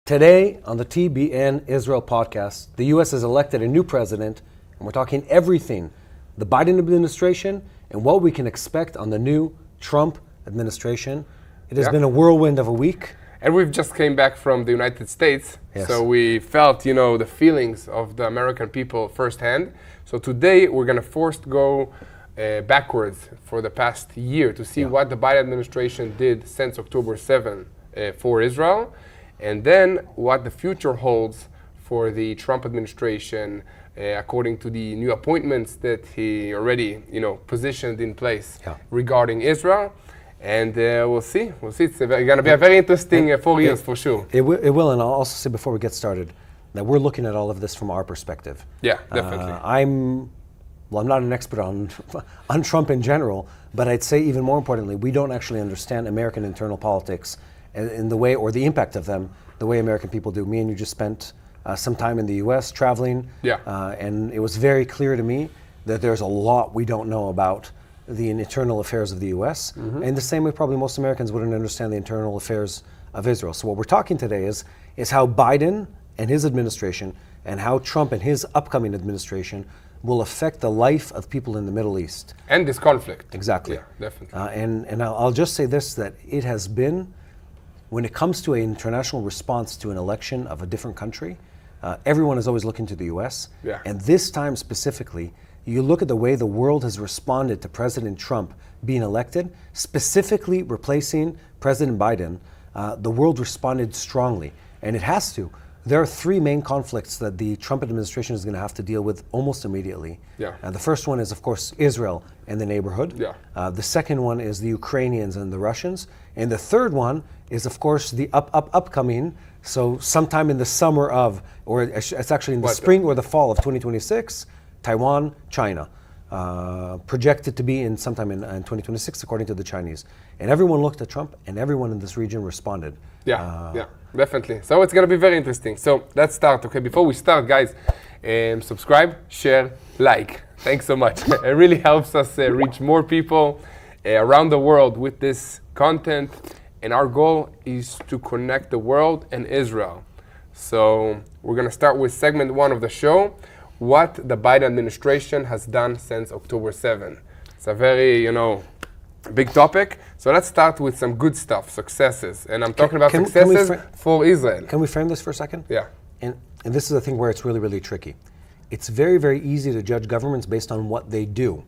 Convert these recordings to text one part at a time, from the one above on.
Today on the TBN Israel podcast, the U.S. has elected a new president, and we're talking everything, the Biden administration and what we can expect on the new Trump administration. It has been a whirlwind of a week. And we've just came back from the United States, so we felt, the feelings of the American people firsthand. So today we're going to first go backwards for the past year to see what the Biden administration did since October 7 for Israel. And then what the future holds for the Trump administration, according to the new appointments that he already, positioned in place regarding Israel. And we'll see. It's going to be a very interesting 4 years for sure. It will, and I'll also say before we get started that we're looking at all of this from our perspective. Yeah, definitely. I'm not an expert on Trump in general, but I'd say even more importantly, we don't actually understand American internal politics in the way, or the impact of them, the way American people do. Me and you just spent some time in the U.S. traveling, and it was very clear to me that there's a lot we don't know about the internal affairs of the U.S. And the same way probably most Americans wouldn't understand the internal affairs of Israel. So what we're talking today is how Biden and his administration and how Trump and his upcoming administration will affect the life of people in the Middle East. And this conflict. Exactly. Yeah, definitely. And I'll just say this, that it has been, when it comes to an international response to an election of a different country, everyone is always looking to the U.S. Yeah. And this time specifically, you look at the way the world has responded to President Trump being elected, specifically replacing President Biden, the world responded strongly. And it has to. There are three main conflicts that the Trump administration is going to have to deal with almost immediately. Yeah. The first one is, of course, Israel and the neighborhood. Yeah. The second one is the Ukrainians and the Russians. And the third one is, of course, the upcoming, so sometime in the summer of, or it's actually in the spring or the fall of 2026, Taiwan, China. Projected to be sometime in 2026, according to the Chinese. And everyone looked at Trump, and everyone in this region responded. Yeah, definitely. So it's going to be very interesting. So let's start. Okay, before we start, guys, subscribe, share, like. Thanks so much. It really helps us reach more people around the world with this content. And our goal is to connect the world and Israel. So we're going to start with segment 1 of the show, what the Biden administration has done since October 7. It's a very, big topic. So let's start with some good stuff, successes. And I'm talking about successes for Israel. Can we frame this for a second? Yeah. And this is the thing where it's really, really tricky. It's very, very easy to judge governments based on what they do.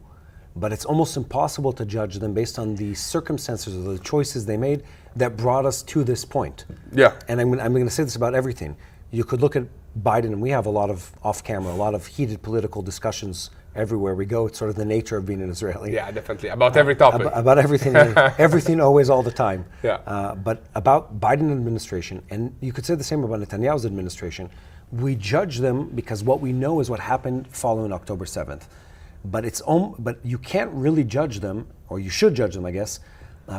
But it's almost impossible to judge them based on the circumstances or the choices they made that brought us to this point. Yeah. And I'm going to say this about everything. You could look at Biden, and we have a lot of off-camera, a lot of heated political discussions everywhere we go. It's sort of the nature of being an Israeli. Yeah, definitely. About every topic. About everything, everything always, all the time. Yeah. But about Biden administration, and you could say the same about Netanyahu's administration, we judge them because what we know is what happened following October 7th. But you can't really judge them, or you should judge them, I guess,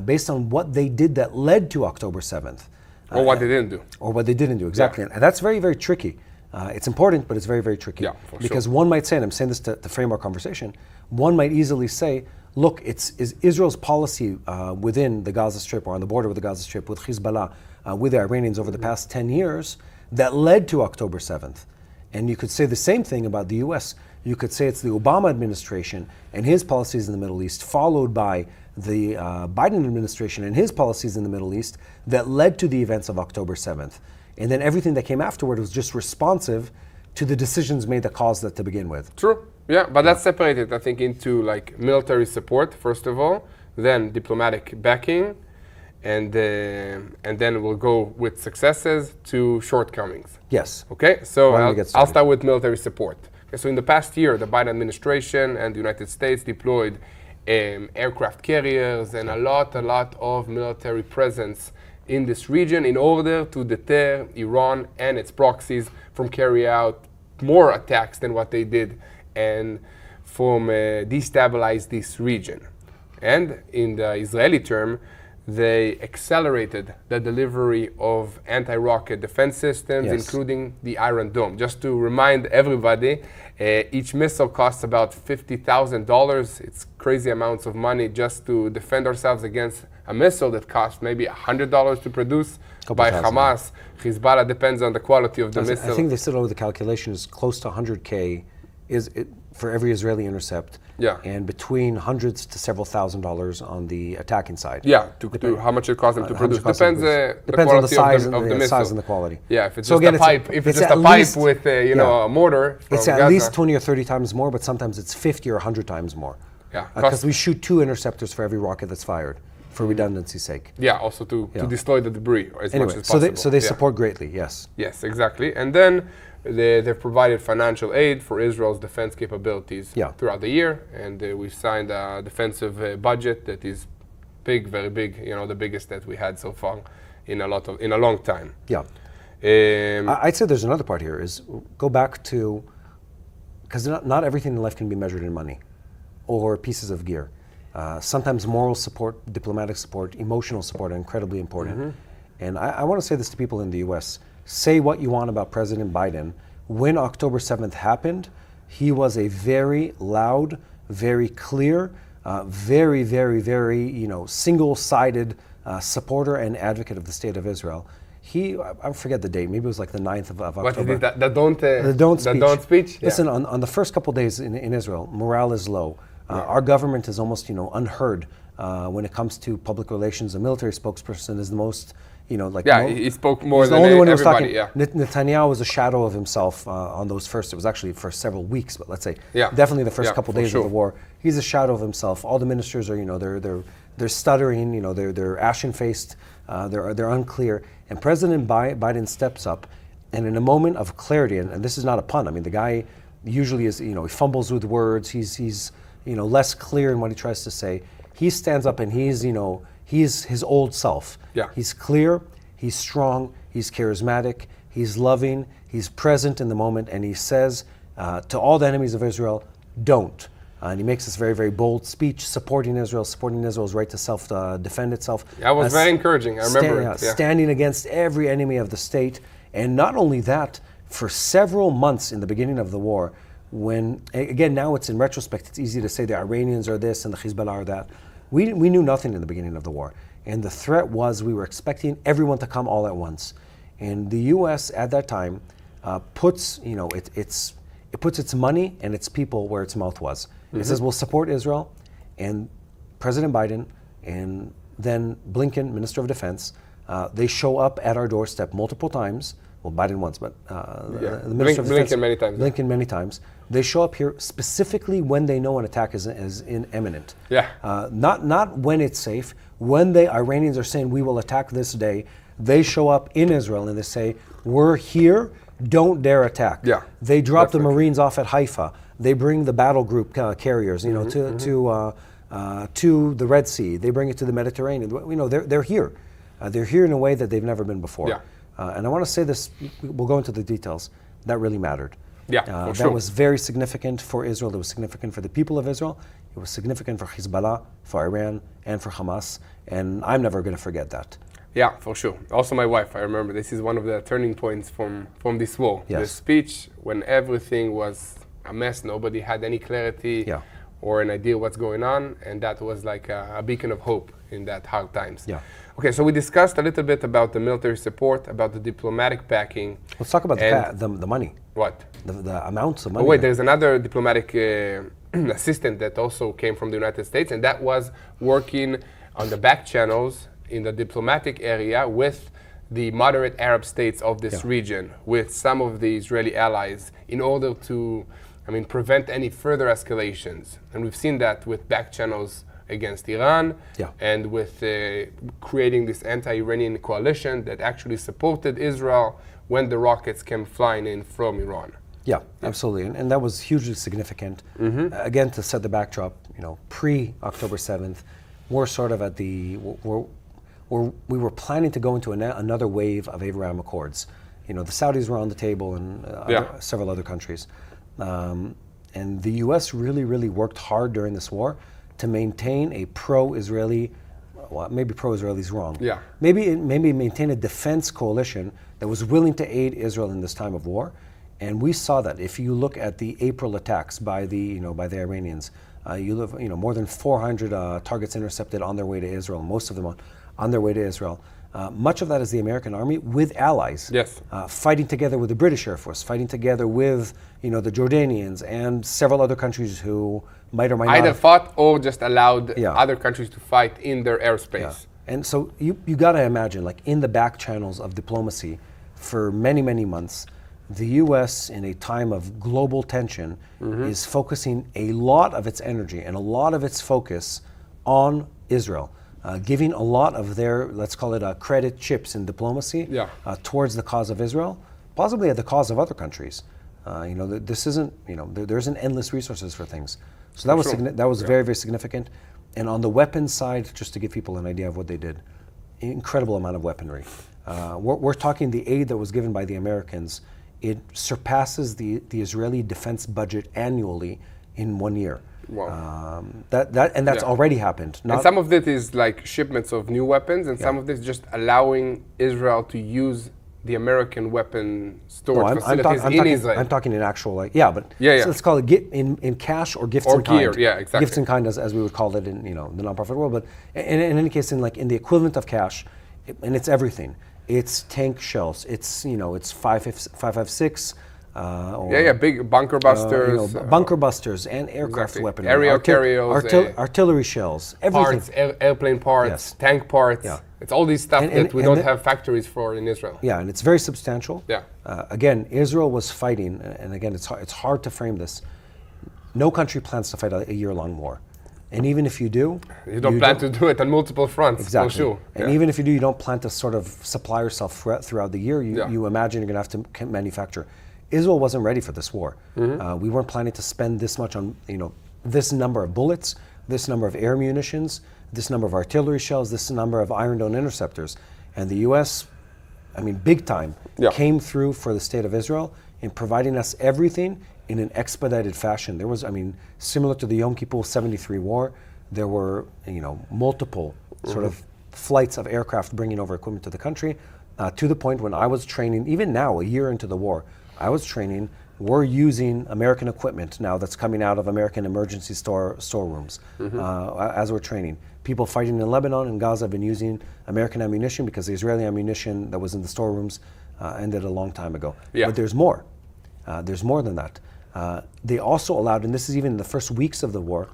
based on what they did that led to October 7th. Or what they didn't do. Or what they didn't do, exactly. Yeah. And that's very, very tricky. It's important, but it's very, very tricky. Yeah, for because sure. one might say, and I'm saying this to frame our conversation, one might easily say, look, is Israel's policy within the Gaza Strip, or on the border with the Gaza Strip, with Hezbollah, with the Iranians over the past 10 years, that led to October 7th. And you could say the same thing about the U.S. You could say it's the Obama administration and his policies in the Middle East, followed by the Biden administration and his policies in the Middle East, that led to the events of October 7th. And then everything that came afterward was just responsive to the decisions made that caused that to begin with. True. Yeah, but let's separate it, I think, into military support, first of all, then diplomatic backing, and then we'll go with successes to shortcomings. Yes. Okay, so I'll start with military support. Okay, so in the past year, the Biden administration and the United States deployed aircraft carriers and a lot of military presence in this region in order to deter Iran and its proxies from carrying out more attacks than what they did and from destabilize this region. And in the Israeli term, they accelerated the delivery of anti-rocket defense systems, including the Iron Dome. Just to remind everybody, each missile costs about $50,000. It's crazy amounts of money just to defend ourselves against a missile that costs maybe $100 to produce by $2,000, Hamas. Hezbollah depends on the quality of the missile. I think they said over the calculation is close to 100K for every Israeli intercept. Yeah. And between hundreds to several $1,000s on the attacking side. Yeah, to how much it costs them to produce. Depends Depends on the size of the missile. size and the quality. Yeah, if it's just a pipe, with a mortar from it's at Gaza. least 20 or 30 times more, but sometimes it's 50 or 100 times more. Yeah. Because we shoot 2 interceptors for every rocket that's fired, for redundancy's sake. Yeah, also to destroy the debris as much as possible. So they support greatly, yes. Yes, exactly. And then they've provided financial aid for Israel's defense capabilities throughout the year, and we've signed a defensive budget that is big, very big. The biggest that we had so far in a long time. Yeah. I'd say there's another part here is go back to, because not everything in life can be measured in money or pieces of gear. Sometimes moral support, diplomatic support, emotional support are incredibly important. Mm-hmm. And I want to say this to people in the U.S. Say what you want about President Biden. When October 7th happened, he was a very loud, very clear, very, very, very, single-sided supporter and advocate of the state of Israel. I forget the date, maybe it was like the 9th of October. What is it, the don't speech? Yeah. Listen, on the first couple days in Israel, morale is low. Our government is almost, unheard when it comes to public relations. A military spokesperson is the most, he spoke more than the only one who was everybody. Talking. Yeah. Netanyahu was a shadow of himself on those first. It was actually for several weeks, but let's say definitely the first couple days of the war. He's a shadow of himself. All the ministers are, they're stuttering. They're ashen-faced. They're unclear. And President Biden steps up, and in a moment of clarity, and this is not a pun. I mean, the guy usually is, he fumbles with words. He's less clear in what he tries to say. He stands up and he's his old self. Yeah. He's clear, he's strong, he's charismatic, he's loving, he's present in the moment, and he says to all the enemies of Israel, don't. And he makes this very, very bold speech supporting Israel's right to self-defend itself. That was very encouraging. I remember it. Yeah. Standing against every enemy of the state. And not only that, for several months in the beginning of the war, when, again, now it's in retrospect, it's easy to say the Iranians are this and the Hezbollah are that. We knew nothing in the beginning of the war. And the threat was we were expecting everyone to come all at once. And the U.S. at that time puts, it puts its money and its people where its mouth was. Mm-hmm. It says we'll support Israel, and President Biden and then Blinken, Minister of Defense, they show up at our doorstep multiple times. Well, Biden once, but the Minister of Defense, Blinken many times. Blinken many times. They show up here specifically when they know an attack is imminent. Yeah. Not when it's safe. When the Iranians are saying we will attack this day, they show up in Israel and they say we're here. Don't dare attack. Yeah. They drop the Marines off at Haifa. They bring the battle group carriers, to the Red Sea. They bring it to the Mediterranean. They're here. They're here in a way that they've never been before. Yeah. And I want to say this. We'll go into the details. That really mattered. Yeah, for sure. That was very significant for Israel. It was significant for the people of Israel. It was significant for Hezbollah, for Iran, and for Hamas. And I'm never going to forget that. Yeah, for sure. Also my wife, I remember, this is one of the turning points from this war. Yes. The speech, when everything was a mess, nobody had any clarity or an idea what's going on, and that was like a beacon of hope in that hard times. Yeah. Okay, so we discussed a little bit about the military support, about the diplomatic backing. Let's talk about the money. What? The amounts of money. Oh wait, there's another diplomatic assistant that also came from the United States, and that was working on the back channels in the diplomatic area with the moderate Arab states of this region, with some of the Israeli allies, in order to, prevent any further escalations. And we've seen that with back channels against Iran, and with creating this anti-Iranian coalition that actually supported Israel when the rockets came flying in from Iran. Yeah, absolutely. And that was hugely significant. Mm-hmm. Again, to set the backdrop, pre-October 7th, we're sort of at we were planning to go into another wave of Abraham Accords. The Saudis were on the table and several other countries. And the U.S. really, really worked hard during this war to maintain a pro-Israeli, well, maybe pro-Israeli is wrong. Yeah. Maybe maintain a defense coalition that was willing to aid Israel in this time of war. And we saw that. If you look at the April attacks by the Iranians, More than 400 targets intercepted on their way to Israel, most of them on their way to Israel. Much of that is the American army with allies, yes, fighting together with the British Air Force, fighting together with the Jordanians and several other countries who might or might either not fought or just allowed other countries to fight in their airspace. Yeah. And so you got to imagine, like in the back channels of diplomacy, for many, many months, the U.S. in a time of global tension is focusing a lot of its energy and a lot of its focus on Israel. Giving a lot of their, let's call it credit chips in diplomacy towards the cause of Israel, possibly at the cause of other countries. This isn't, there isn't endless resources for things. So that was very, very significant. And on the weapons side, just to give people an idea of what they did, incredible amount of weaponry. We're talking the aid that was given by the Americans. It surpasses the Israeli defense budget annually in 1 year. Wow. That's already happened. And some of it is like shipments of new weapons, and some of this just allowing Israel to use the American weapon storage facilities in Israel. I'm talking in actual, so let's call it in cash or gifts in gear, kind. Yeah, exactly. Gifts in kind, as we would call it in the nonprofit world. But in any case, in the equivalent of cash, and it's everything. It's tank shells. It's 5.56. Big bunker busters. Bunker busters and aircraft weaponry. Aerial carriers. Artillery shells. Everything. Parts, airplane parts, tank parts. Yeah. It's all these stuff that we don't have factories for in Israel. Yeah, and it's very substantial. Yeah. Again, Israel was fighting, and again, it's hard to frame this. No country plans to fight a year-long war. And even if you do... You don't plan to do it on multiple fronts. Exactly. For sure. And even if you do, you don't plan to sort of supply yourself throughout the year. You imagine you're going to have to manufacture. Israel wasn't ready for this war. We weren't planning to spend this much on, this number of bullets, this number of air munitions, this number of artillery shells, this number of Iron Dome interceptors. And the U.S., big time, came through for the state of Israel in providing us everything in an expedited fashion. There was, similar to the Yom Kippur 73 war, there were, multiple sort of flights of aircraft bringing over equipment to the country, to the point when I was training, even now, a year into the war, I was training, we're using American equipment now that's coming out of American emergency storerooms as we're training. People fighting in Lebanon and Gaza have been using American ammunition because the Israeli ammunition that was in the storerooms ended a long time ago. But there's more. There's more than that. They also allowed, and this is even in the first weeks of the war,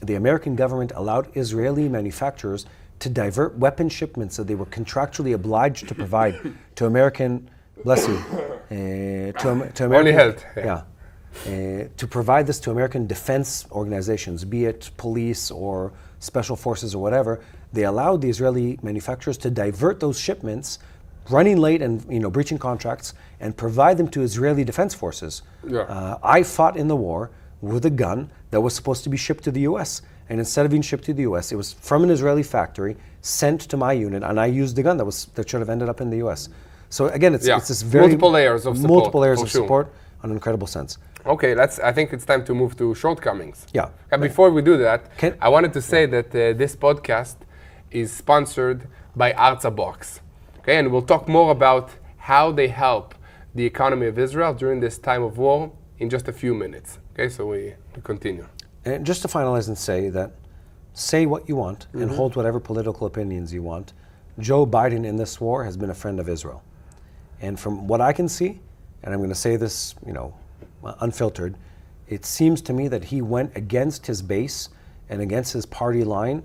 the American government allowed Israeli manufacturers to divert weapon shipments that they were contractually obliged to provide to American, bless you, to American, only health. To provide this to American defense organizations, be it police or special forces or whatever. They allowed the Israeli manufacturers to divert those shipments, running late and breaching contracts, and provide them to Israeli defense forces. I fought in the war with a gun that was supposed to be shipped to the U.S. And instead of being shipped to the U.S., it was from an Israeli factory, sent to my unit, and I used the gun that should have ended up in the U.S. So again, it's this very multiple layers of support, an incredible sense. Okay, I think it's time to move to shortcomings. Yeah. And before we do that, I wanted to say that this podcast is sponsored by Arza Box. Okay, and we'll talk more about how they help the economy of Israel during this time of war in just a few minutes. Okay, so we continue. And just to finalize and say what you want and hold whatever political opinions you want. Joe Biden in this war has been a friend of Israel. And from what I can see, and I'm going to say this, unfiltered, it seems to me that he went against his base and against his party line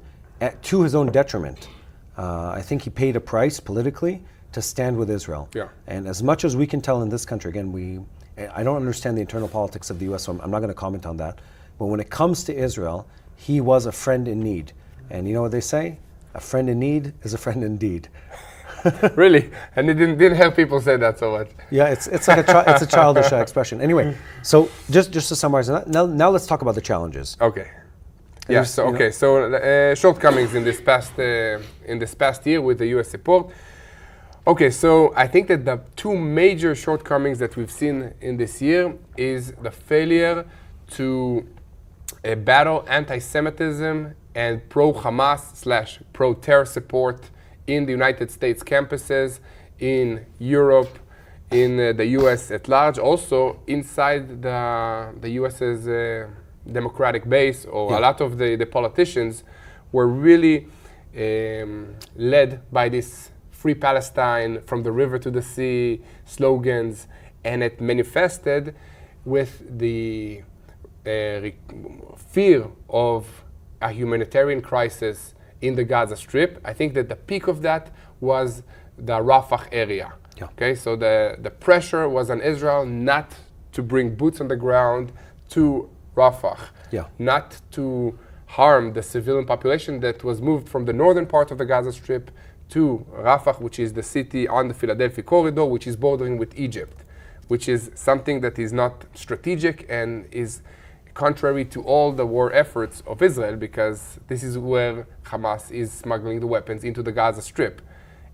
to his own detriment. I think he paid a price politically to stand with Israel. Yeah. And as much as we can tell in this country, again, I don't understand the internal politics of the U.S., so I'm not going to comment on that. But when it comes to Israel, he was a friend in need. And you know what they say? A friend in need is a friend indeed. Really? And it didn't hear people say that so much. Yeah, it's like it's a childish expression. Anyway, so just to summarize, now let's talk about the challenges. Okay. Yeah. So shortcomings in this past year with the U.S. support. Okay, so I think that the two major shortcomings that we've seen in this year is the failure to battle anti-Semitism and pro-Hamas / pro-terror support in the United States campuses, in Europe, in the U.S. at large, also inside the U.S.'s Democratic base, or a lot of the politicians were really led by this Free Palestine, from the river to the sea slogans, and it manifested with the fear of a humanitarian crisis in the Gaza Strip. I think that the peak of that was the Rafah area. Yeah. Okay, so the pressure was on Israel not to bring boots on the ground to Rafah, not to harm the civilian population that was moved from the northern part of the Gaza Strip to Rafah, which is the city on the Philadelphia corridor, which is bordering with Egypt, which is something that is not strategic and is contrary to all the war efforts of Israel, because this is where Hamas is smuggling the weapons into the Gaza Strip.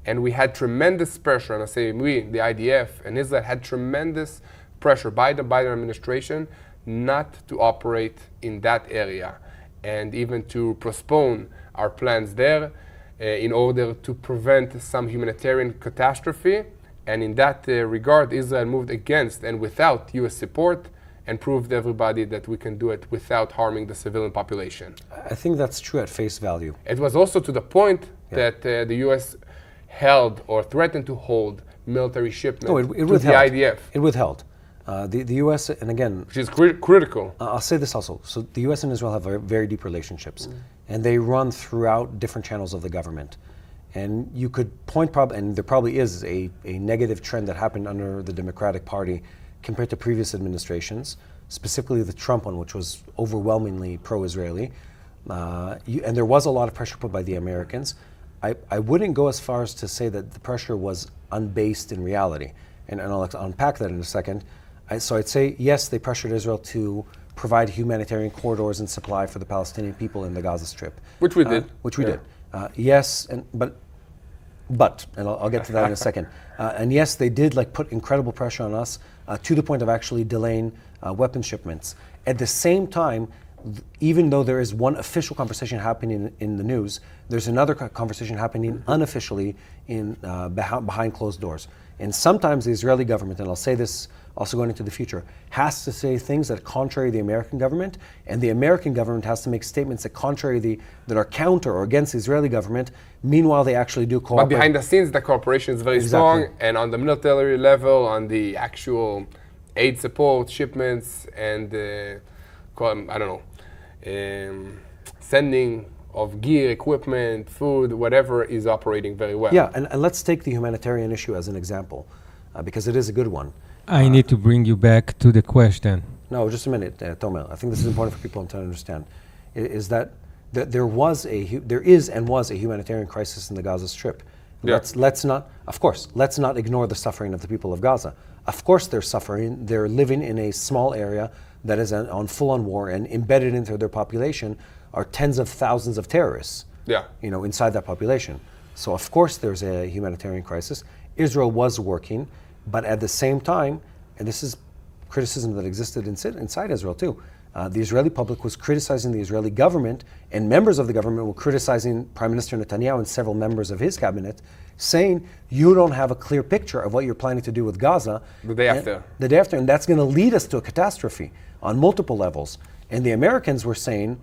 And we had tremendous pressure, and I say we, the IDF and Israel, had tremendous pressure by the Biden administration not to operate in that area, and even to postpone our plans there in order to prevent some humanitarian catastrophe. And in that regard, Israel moved against and without US support, and proved to everybody that we can do it without harming the civilian population. I think that's true at face value. It was also to the point that the US held or threatened to hold military shipments to the IDF. It withheld. The US, and again, which is critical. I'll say this also. So the US and Israel have very deep relationships, and they run throughout different channels of the government. And you could point, and there probably is a negative trend that happened under the Democratic Party compared to previous administrations, specifically the Trump one, which was overwhelmingly pro-Israeli. And there was a lot of pressure put by the Americans. I wouldn't go as far as to say that the pressure was unbased in reality. And I'll unpack that in a second. So I'd say, yes, they pressured Israel to provide humanitarian corridors and supply for the Palestinian people in the Gaza Strip. Which we did. Which we did. Yes, but, and I'll get to that in a second. And yes, they did put incredible pressure on us to the point of actually delaying weapon shipments. At the same time, even though there is one official conversation happening in the news, there's another conversation happening unofficially behind closed doors. And sometimes the Israeli government, and I'll say this also going into the future, has to say things that are contrary to the American government, and the American government has to make statements that are counter or against the Israeli government. Meanwhile, they actually do cooperate. But behind the scenes, the cooperation is very strong, and on the military level, on the actual aid support, shipments, and sending of gear, equipment, food, whatever, is operating very well. Yeah, and let's take the humanitarian issue as an example, because it is a good one. I need to bring you back to the question. No, just a minute, Tomer. I think this is important for people to understand. Is that there is and was a humanitarian crisis in the Gaza Strip. Yeah. Let's not ignore the suffering of the people of Gaza. Of course they're suffering. They're living in a small area that is on full-on war, and embedded into their population are tens of thousands of terrorists. Yeah. Inside that population. So of course there's a humanitarian crisis. Israel was working, but at the same time, and this is criticism that existed inside Israel too, the Israeli public was criticizing the Israeli government, and members of the government were criticizing Prime Minister Netanyahu and several members of his cabinet, saying, you don't have a clear picture of what you're planning to do with Gaza. The day after, and that's going to lead us to a catastrophe on multiple levels. And the Americans were saying,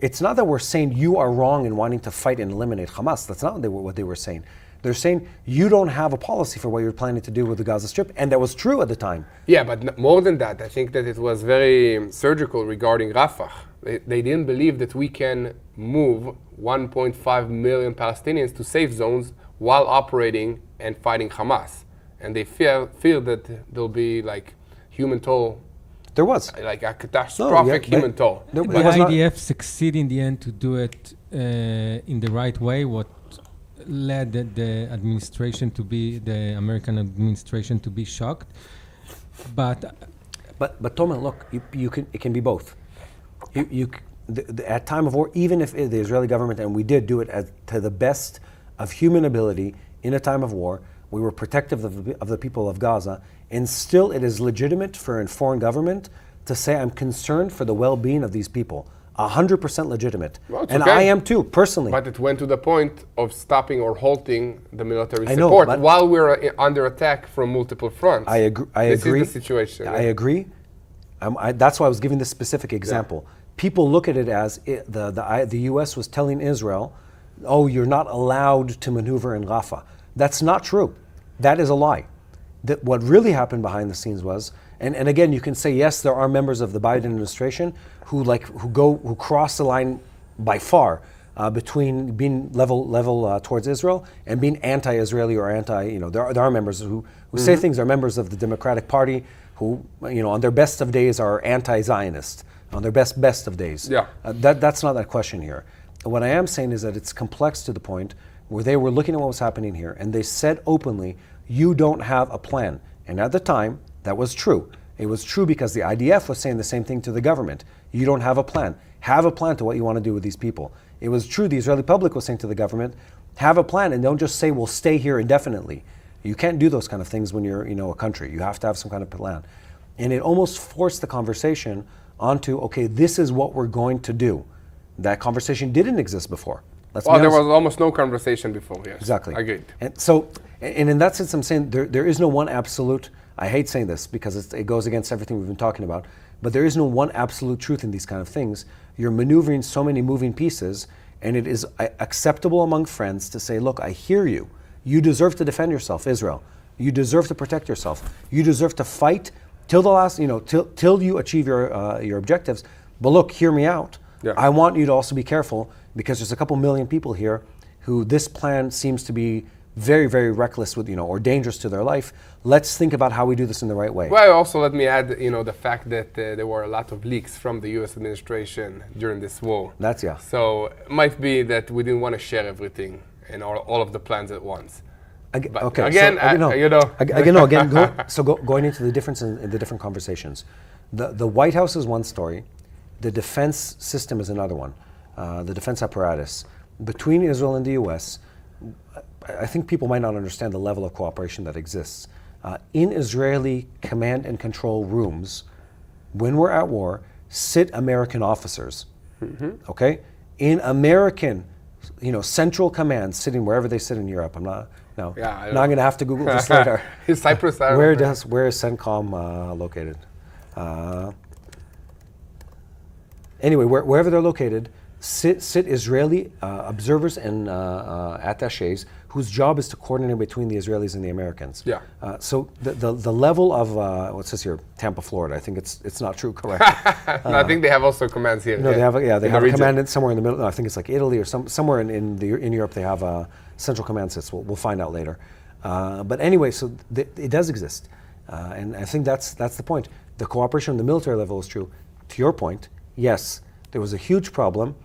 it's not that we're saying you are wrong in wanting to fight and eliminate Hamas. That's not what they were saying. They're saying you don't have a policy for what you're planning to do with the Gaza Strip, and that was true at the time. Yeah, but more than that, I think that it was very surgical regarding Rafah. They didn't believe that we can move 1.5 million Palestinians to safe zones while operating and fighting Hamas. And they fear that there'll be human toll. There was. A catastrophic human toll. The IDF succeed in the end to do it in the right way, what led the American administration to be shocked. But Tomer, look, it can be both. At time of war, even if the Israeli government, and we did do it to the best of human ability in a time of war, we were protective of the people of Gaza, and still it is legitimate for a foreign government to say, I'm concerned for the well-being of these people. 100% legitimate. Well, and okay. I am too, personally. But it went to the point of stopping or halting the military support while we were under attack from multiple fronts. I agree. This is the situation. I agree. That's why I was giving this specific example. People look at it as the U.S. was telling Israel, oh, you're not allowed to maneuver in Rafah. That's not true. That is a lie. What really happened behind the scenes was, and again, you can say, yes, there are members of the Biden administration who cross the line by far between being level towards Israel and being anti-Israeli or there are members who say things, are members of the Democratic Party who, on their best of days are anti-Zionist, on their best of days. Yeah. That's not that question here. What I am saying is that it's complex to the point where they were looking at what was happening here and they said openly, you don't have a plan. And at the time, that was true. It was true because the IDF was saying the same thing to the government. You don't have a plan. Have a plan to what you want to do with these people. It was true the Israeli public was saying to the government, have a plan and don't just say we'll stay here indefinitely. You can't do those kind of things when you're a country. You have to have some kind of plan. And it almost forced the conversation onto, okay, this is what we're going to do. That conversation didn't exist before. Well, there was almost no conversation before, yes. Exactly. Agreed. And so, and in that sense, I'm saying there is no one absolute, I hate saying this because it goes against everything we've been talking about, but there is no one absolute truth in these kind of things. You're maneuvering so many moving pieces, and it is acceptable among friends to say, look, I hear you. You deserve to defend yourself, Israel. You deserve to protect yourself. You deserve to fight till the last, till you achieve your objectives. But look, hear me out. Yeah. I want you to also be careful because there's a couple million people here who this plan seems to be very, very reckless with, or dangerous to their life. Let's think about how we do this in the right way. Well, also let me add, the fact that there were a lot of leaks from the U.S. administration during this war. So it might be that we didn't want to share everything and all of the plans at once. Going into the difference in the different conversations. The White House is one story. The defense system is another one. The defense apparatus. Between Israel and the U.S., I think people might not understand the level of cooperation that exists. In Israeli command and control rooms, when we're at war, sit American officers. Okay? In American, central command, sitting wherever they sit in Europe. I'm not going to have to Google this later. Cyprus. Where is CENTCOM located? Anyway, wherever they're located, sit Israeli observers and attachés whose job is to coordinate between the Israelis and the Americans. Yeah. So the level of what says here, Tampa, Florida. I think it's not true. Correct. No, I think they have also commands here. No, they have a command somewhere in the middle. No, I think it's like Italy or somewhere in Europe. They have central command sits. We'll find out later. But anyway, so it does exist, and I think that's the point. The cooperation on the military level is true. To your point, yes, there was a huge problem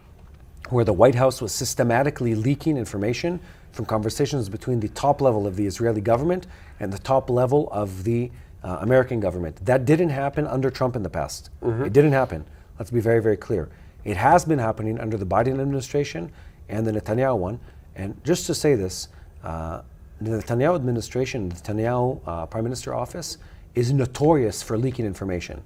where the White House was systematically leaking information from conversations between the top level of the Israeli government and the top level of the American government. That didn't happen under Trump in the past. It didn't happen. Let's be very, very clear. It has been happening under the Biden administration and the Netanyahu one. And just to say this, the Netanyahu administration, the Netanyahu Prime Minister office is notorious for leaking information.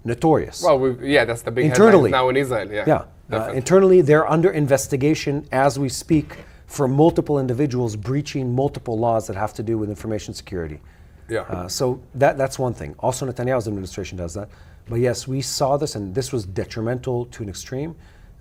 Notorious. Well, that's the big headline now in Israel. Internally, they're under investigation as we speak for multiple individuals breaching multiple laws that have to do with information security. So that's one thing. Also, Netanyahu's administration does that. But yes, we saw this, and this was detrimental to an extreme.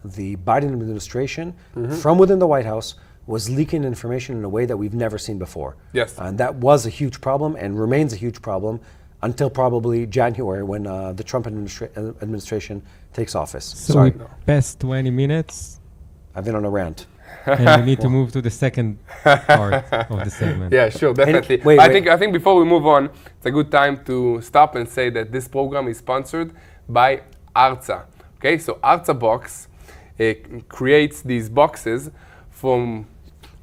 The Biden administration, from within the White House, was leaking information in a way that we've never seen before. Yes. And that was a huge problem and remains a huge problem until probably January when the Trump administration takes office. So we passed 20 minutes. I've been on a rant. And we need to move to the second part of the segment. Yeah, sure, definitely. I think before we move on, it's a good time to stop and say that this program is sponsored by Arza. Okay, so Arza Box creates these boxes from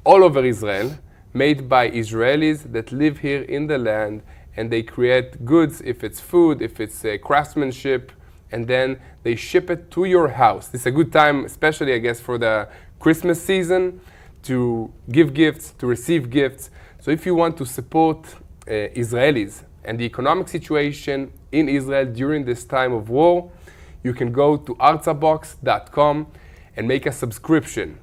all over Israel, made by Israelis that live here in the land, and they create goods, if it's food, if it's craftsmanship, and then they ship it to your house. This is a good time, especially, I guess, for the Christmas season, to give gifts, to receive gifts. So if you want to support Israelis and the economic situation in Israel during this time of war, you can go to arzabox.com and make a subscription.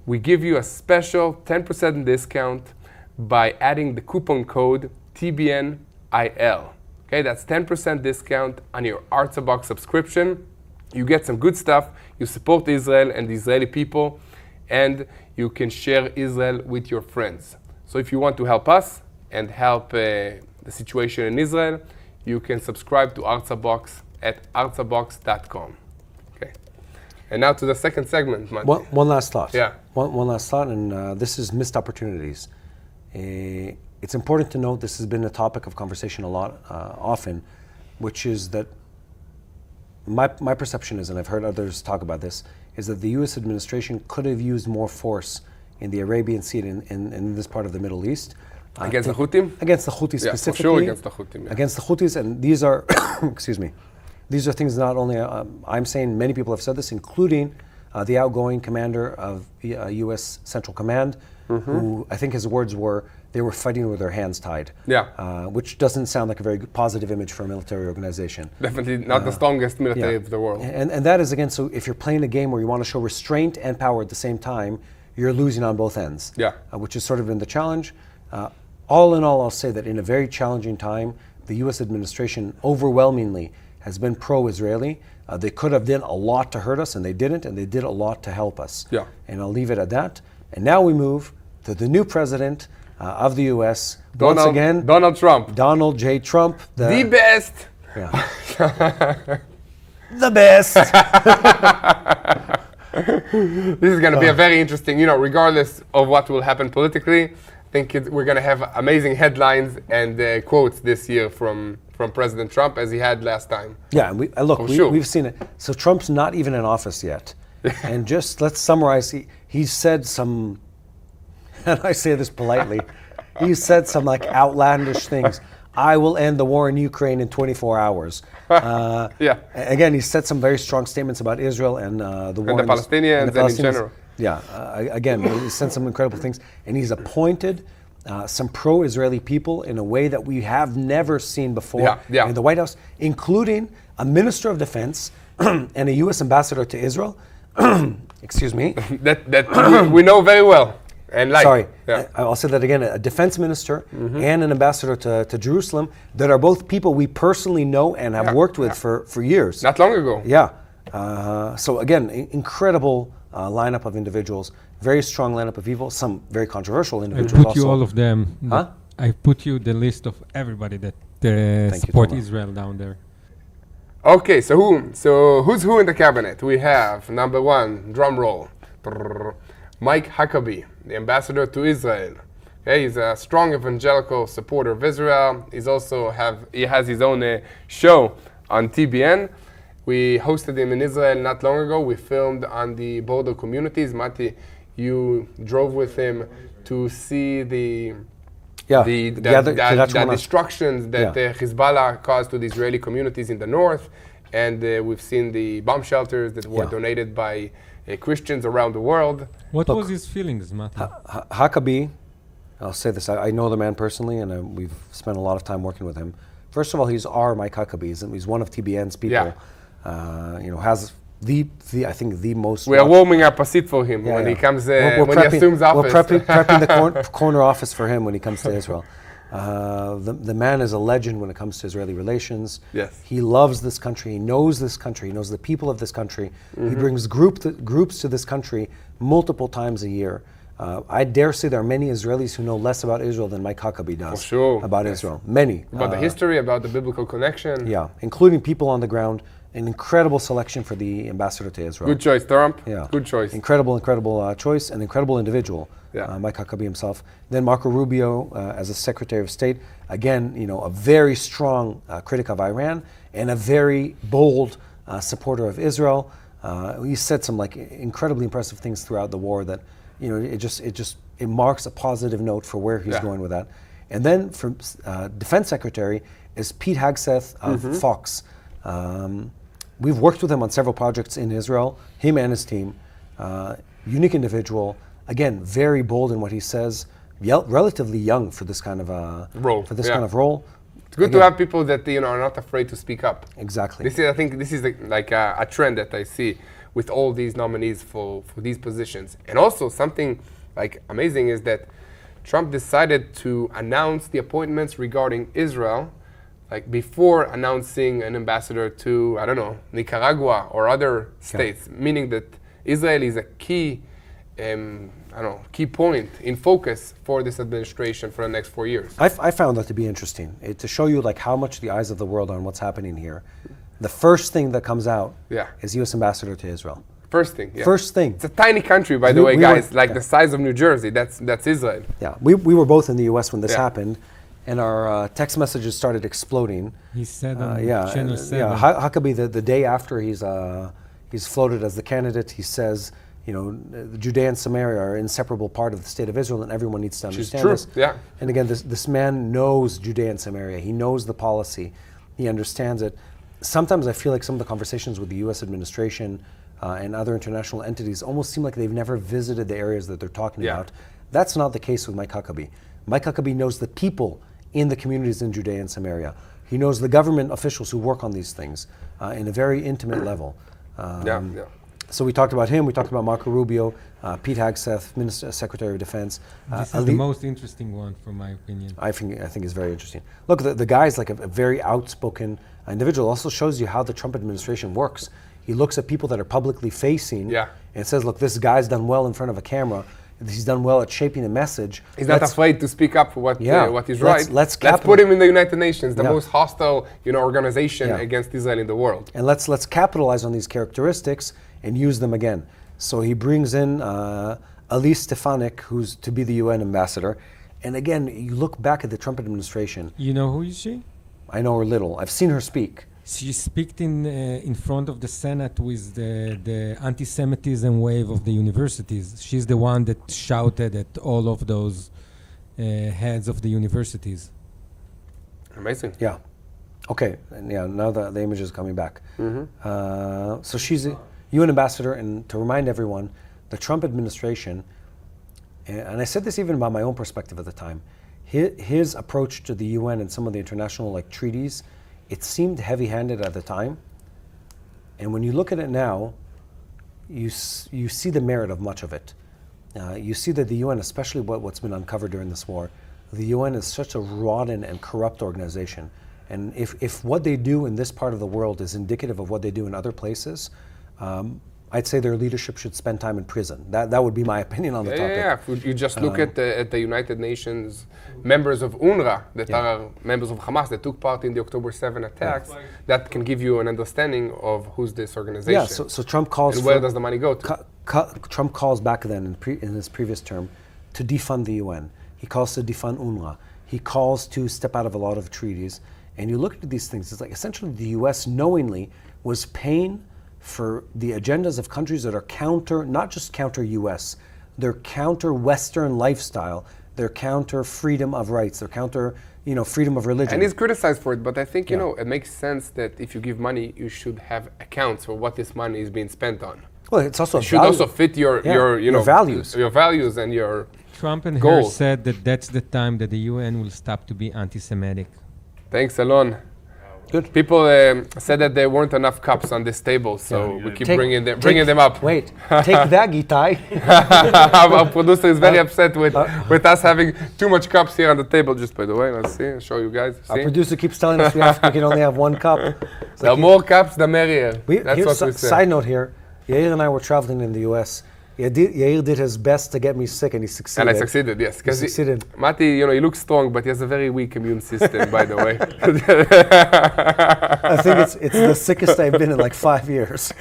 We give you a special 10% discount by adding the coupon code TBNIL. Okay, that's 10% discount on your Artza Box subscription. You get some good stuff, you support Israel and the Israeli people, and you can share Israel with your friends. So if you want to help us and help the situation in Israel, you can subscribe to Artza Box at artzabox.com. Okay. And now to the second segment, Mati. One last thought. Yeah. One last thought, and this is missed opportunities. It's important to note this has been a topic of conversation a lot, often, which is that my perception is, and I've heard others talk about this, is that the U.S. administration could have used more force in the Arabian Sea and in this part of the Middle East. Against the Houthis? Against the Houthis specifically. For sure against the Houthis. Yeah. Against the Houthis, and these are, excuse me, these are things not only I'm saying, many people have said this, including the outgoing commander of U.S. Central Command, who I think his words were, they were fighting with their hands tied. Yeah. Which doesn't sound like a very positive image for a military organization. Definitely not the strongest military of the world. And that is, again, so if you're playing a game where you want to show restraint and power at the same time, you're losing on both ends. Yeah. Which has sort of been the challenge. All in all, I'll say that in a very challenging time, the U.S. administration overwhelmingly has been pro-Israeli. They could have done a lot to hurt us, and they didn't, and they did a lot to help us. Yeah. And I'll leave it at that. And now we move to the new president of the U.S. Once again, Donald Trump. Donald J. Trump. The best. Yeah. The best. This is going to be a very interesting, regardless of what will happen politically, I think we're going to have amazing headlines and quotes this year from President Trump as he had last time. Yeah, and we've seen it. So Trump's not even in office yet. And just let's summarize, he said some, and I say this politely, he said some like outlandish things. I will end the war in Ukraine in 24 hours. Yeah. Again, he said some very strong statements about Israel and the war. And the Palestinians and in general. Yeah, again, he said some incredible things. And he's appointed some pro-Israeli people in a way that we have never seen before in the White House, including a minister of defense and a U.S. ambassador to Israel. Excuse me. that we know very well. And Sorry, I'll say that again. A defense minister and an ambassador to Jerusalem that are both people we personally know and have worked with for years. Not long ago. Yeah. So again, incredible lineup of individuals. Very strong lineup of people. Some very controversial individuals. I put you all of them. Huh? I put you the list of everybody that support Israel down there. Okay, so who's who in the cabinet? We have number one, drum roll, Mike Huckabee, the ambassador to Israel. Okay, he's a strong evangelical supporter of Israel. He has his own show on TBN. We hosted him in Israel not long ago. We filmed on the border communities. Mati, you drove with him to see the destructions that Hezbollah caused to the Israeli communities in the north. And we've seen the bomb shelters that were donated by Christians around the world. What was his feelings, Mati? Huckabee, I'll say this, I know the man personally, and we've spent a lot of time working with him. First of all, he's our Mike Huckabee. He's one of TBN's people. Has I think the most. We are warming up a seat for him when he comes. When he assumes office. We're prepping the corner office for him when he comes to Israel. The man is a legend when it comes to Israeli relations. Yes. He loves this country. He knows this country. He knows the people of this country. He brings groups to this country multiple times a year. I dare say there are many Israelis who know less about Israel than Mike Huckabee does about Israel. Many. About the history, about the biblical connection. Yeah, including people on the ground. An incredible selection for the ambassador to Israel. Good choice, Trump. Yeah. Good choice. Incredible choice, an incredible individual, Yeah. Mike Huckabee himself. Then Marco Rubio as a Secretary of State. Again, a very strong critic of Iran and a very bold supporter of Israel. He said some incredibly impressive things throughout the war that, it marks a positive note for where he's going with that. And then from Defense Secretary is Pete Hegseth of Fox. We've worked with him on several projects in Israel, him and his team. Unique individual, again, very bold in what he says, relatively young for this kind of role. It's good to have people that are not afraid to speak up. Exactly. I think this is a trend that I see with all these nominees for these positions. And also something amazing is that Trump decided to announce the appointments regarding Israel like before announcing an ambassador to, I don't know, Nicaragua or other states, meaning that Israel is a key, key point in focus for this administration for the next 4 years. I found that to be interesting, to show you like how much the eyes of the world are on what's happening here. The first thing that comes out is U.S. ambassador to Israel. First thing, yeah. First thing. It's a tiny country, by the way, guys, the size of New Jersey. That's Israel. Yeah, we were both in the U.S. when this happened, and our text messages started exploding. He said on Channel 7. Yeah, Huckabee, the day after he's floated as the candidate, he says, Judea and Samaria are an inseparable part of the state of Israel, and everyone needs to understand this. Yeah. And again, this man knows Judea and Samaria. He knows the policy. He understands it. Sometimes I feel like some of the conversations with the U.S. administration and other international entities almost seem like they've never visited the areas that they're talking about. That's not the case with Mike Huckabee. Mike Huckabee knows the people in the communities in Judea and Samaria. He knows the government officials who work on these things in a very intimate level. So we talked about him, we talked about Marco Rubio, Pete Hegseth, Secretary of Defense. This is the most interesting one, from my opinion. I think it's very interesting. Look, the guy's like a very outspoken individual. Also shows you how the Trump administration works. He looks at people that are publicly facing and says, look, this guy's done well in front of a camera. He's done well at shaping a message. He's not afraid to speak up for what is right. Let's put him in the United Nations, the most hostile organization against Israel in the world. And let's capitalize on these characteristics and use them again. So he brings in Elise Stefanik, who's to be the UN ambassador. And again, you look back at the Trump administration. You know who is she? I know her little. I've seen her speak. She speaks in front of the Senate with the anti-Semitism wave of the universities. She's the one that shouted at all of those heads of the universities. Amazing. Yeah. Okay. And now the image is coming back. So she's a UN ambassador, and to remind everyone, the Trump administration, and I said this even about my own perspective at the time, his approach to the UN and some of the international treaties, it seemed heavy-handed at the time, and when you look at it now, you see the merit of much of it. You see that the UN, especially what's been uncovered during this war, the UN is such a rotten and corrupt organization, and if what they do in this part of the world is indicative of what they do in other places, I'd say their leadership should spend time in prison. That would be my opinion on the topic. Yeah, if you just look at the United Nations members of UNRWA that are members of Hamas that took part in the October 7 attacks, that can give you an understanding of who's this organization. Yeah, so Trump calls and where does the money go to? Trump calls back then in his previous term to defund the UN. He calls to defund UNRWA. He calls to step out of a lot of treaties. And you look at these things, it's like essentially the US knowingly was paying for the agendas of countries that are not just counter US, they're counter Western lifestyle, they're counter freedom of rights, they're counter freedom of religion. And he's criticized for it, but I think it makes sense that if you give money, you should have accounts for what this money is being spent on. Well, it's also it should also fit your values, and your Trump and goals. Harris said that that's the time that the UN will stop to be anti-Semitic. Thanks, Alon. Good. People said that there weren't enough cups on this table, so we keep bringing them up. Wait, take that, Gitai. Our producer is very upset with us having too much cups here on the table. Just by the way, let's see. I'll show you guys. See? Our producer keeps telling us we can only have one cup. The more cups, the merrier. That's what we say. Side note here, Yair and I were traveling in the U.S. Yair did his best to get me sick, and he succeeded. And I succeeded, yes. He succeeded. Mati, he looks strong, but he has a very weak immune system, by the way. I think it's the sickest I've been in like 5 years.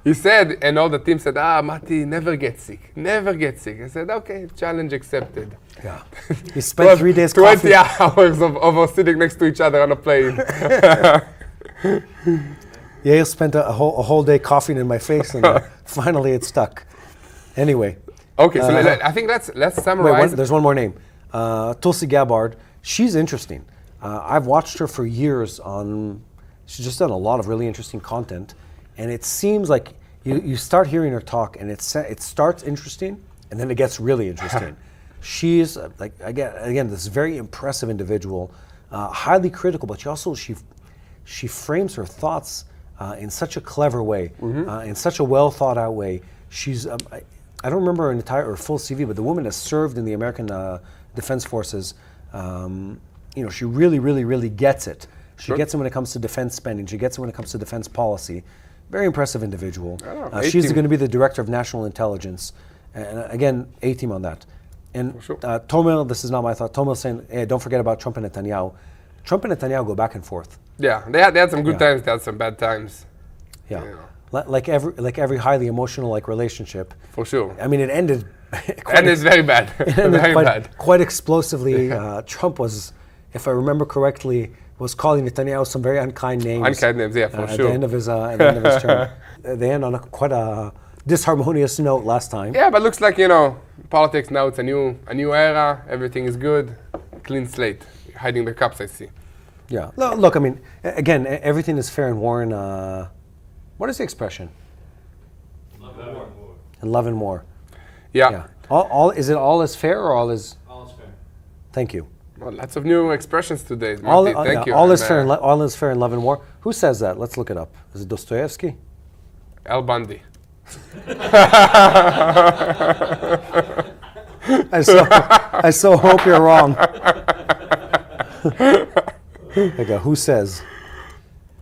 He said, and all the team said, Mati, never get sick. Never get sick. I said, okay, challenge accepted. Yeah. He spent 3 days 20 hours of us sitting next to each other on a plane. Yair spent a whole day coughing in my face, and finally it stuck. Anyway. Okay, so I think let's summarize. There's one more name. Tulsi Gabbard. She's interesting. I've watched her for years she's just done a lot of really interesting content. And it seems like you start hearing her talk and it starts interesting and then it gets really interesting. She's again, this very impressive individual, highly critical, but she frames her thoughts in such a clever way, in such a well thought out way. She's, I don't remember an entire or full CV, but the woman has served in the American Defense Forces. She really, really, really gets it. She gets it when it comes to defense spending. She gets it when it comes to defense policy. Very impressive individual. She's going to be the director of national intelligence. And again, A-team on that. And Tomer, this is not my thought. Tomer saying, hey, don't forget about Trump and Netanyahu. Trump and Netanyahu go back and forth. Yeah, they had some good times, they had some bad times. Yeah. You know. Like every highly emotional relationship. For sure. I mean, it ended very bad. Quite explosively. Trump was, if I remember correctly, was calling Netanyahu some very unkind names. Unkind names, yeah, for sure. At the end of his term. They end on quite a disharmonious note last time. Yeah, but looks like, politics now, it's a new era, everything is good, clean slate. Hiding the cups, I see. Yeah. Look, I mean, again, everything is fair in war and, what is the expression? Love and war. And love and war. Yeah. Is it all is fair or all is? All is fair. Thank you. Well, lots of new expressions today. Thank you. All is fair in love and war. Who says that? Let's look it up. Is it Dostoevsky? Al Bundy. I so hope you're wrong. Okay, who says?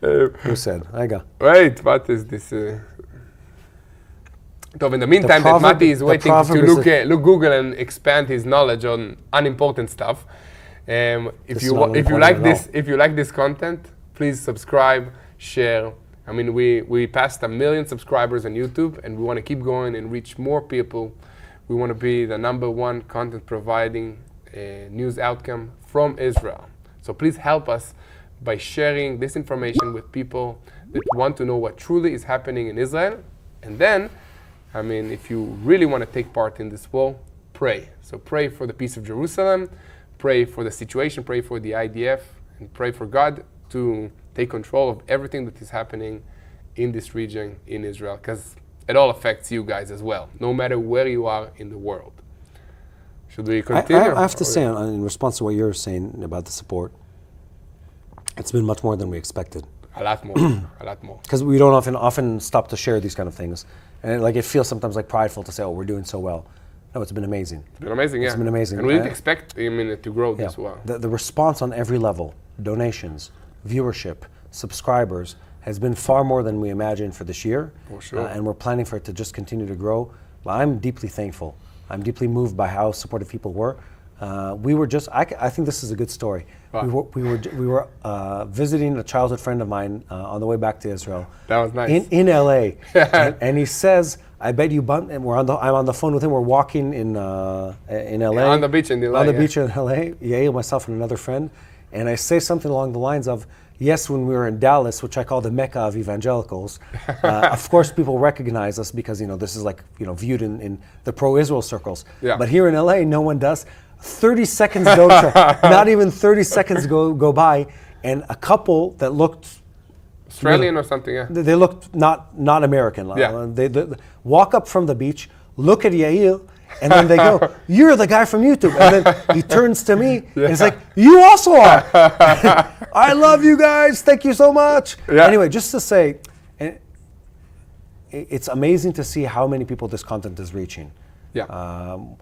Who said? Wait, what is this? In the meantime, that Mati is waiting to look Google and expand his knowledge on unimportant stuff. If you like this content, please subscribe, share. I mean, we passed 1 million subscribers on YouTube, and we want to keep going and reach more people. We want to be the #1 content providing news outcome from Israel. So please help us by sharing this information with people that want to know what truly is happening in Israel. And then, I mean, if you really want to take part in this war, pray. So pray for the peace of Jerusalem, pray for the situation, pray for the IDF, and pray for God to take control of everything that is happening in this region in Israel, because it all affects you guys as well, no matter where you are in the world. Should we continue? I have to say, in response to what you're saying about the support, it's been much more than we expected. A lot more, a lot more. Because we don't often stop to share these kind of things. And it feels sometimes prideful to say, oh, we're doing so well. No, it's been amazing. It's been amazing, yeah. It's been amazing. And we didn't expect it to grow this well. The response on every level, donations, viewership, subscribers, has been far more than we imagined for this year. For sure. And we're planning for it to just continue to grow. But I'm deeply thankful. I'm deeply moved by how supportive people were. We were just, I think this is a good story. Wow. We were visiting a childhood friend of mine on the way back to Israel. That was nice. In LA. and he says, I bet you and I'm on the phone with him. We're walking in LA. Yeah, on the beach in LA. On the beach in LA. Yair, myself, and another friend. And I say something along the lines of, yes, when we were in Dallas, which I call the Mecca of evangelicals, of course people recognize us because this is viewed in the pro-Israel circles. Yeah. But here in LA, no one does. 30 seconds not even 30 seconds go by, and a couple that looked Australian or something, yeah. They looked not American. Yeah. They walk up from the beach, look at Yair, and then they go, "You're the guy from YouTube." And then he turns to me and he's like, "You also are." I love you guys. Thank you so much. Yeah. Anyway, just to say, it's amazing to see how many people this content is reaching. Yeah.